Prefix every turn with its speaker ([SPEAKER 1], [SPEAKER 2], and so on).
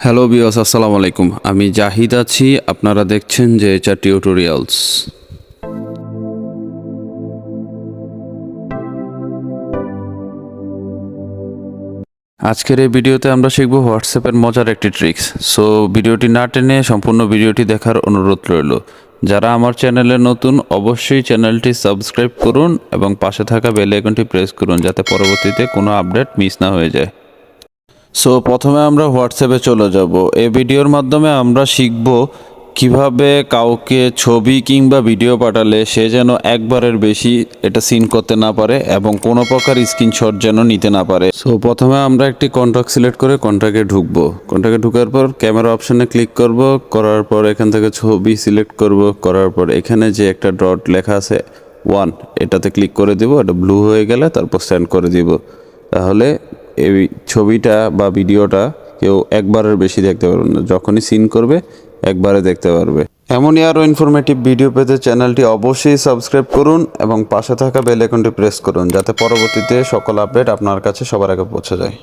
[SPEAKER 1] Hello viewers, আসসালামু আলাইকুম। আমি জাহিদ আছি, আপনারা দেখছেন যে এইচআর টিউটোরিয়ালস। আজকের এই ভিডিওতে আমরা শিখব হোয়াটসঅ্যাপের মজার একটি ট্রিক্স। সো ভিডিওটি না টেনে সম্পূর্ণ ভিডিওটি দেখার অনুরোধ রইল। যারা আমার চ্যানেলে নতুন, অবশ্যই চ্যানেলটি সাবস্ক্রাইব করুন এবং পাশে থাকা বেল আইকনটি প্রেস করুন যাতে পরবর্তীতে কোনো আপডেট মিস না হয়ে যায়। সো প্রথমে আমরা হোয়াটসঅ্যাপে চলে যাব। এই ভিডিওর মাধ্যমে আমরা শিখব কিভাবে কাউকে ছবি কিংবা ভিডিও পাঠালে সে যেন একবারের বেশি এটা সিন করতে না পারে এবং কোনো প্রকার স্ক্রিনশট যেন নিতে না পারে। সো প্রথমে আমরা একটি কন্ট্যাক্ট সিলেক্ট করে কন্ট্যাক্টে ঢুকবো। কন্ট্যাক্টে ঢুকার পর ক্যামেরা অপশনে ক্লিক করব, করার পর এখান থেকে ছবি সিলেক্ট করব, করার পর এখানে যে একটা ডট লেখা আছে 1, এটাতে ক্লিক করে দিব। এটা ব্লু হয়ে গেলে তারপর সেন্ড করে দিব। তাহলে এই ছবিটা বা ভিডিওটা কেউ একবারের বেশি দেখতে পারবে না, যখনই সিন করবে একবারে দেখতে পারবে। এমনই আরও ইনফরমেটিভ ভিডিও পেতে চ্যানেলটি অবশ্যই সাবস্ক্রাইব করুন এবং পাশে থাকা বেল আইকনটি প্রেস করুন যাতে পরবর্তীতে সকল আপডেট আপনার কাছে সবার আগে পৌঁছে যায়।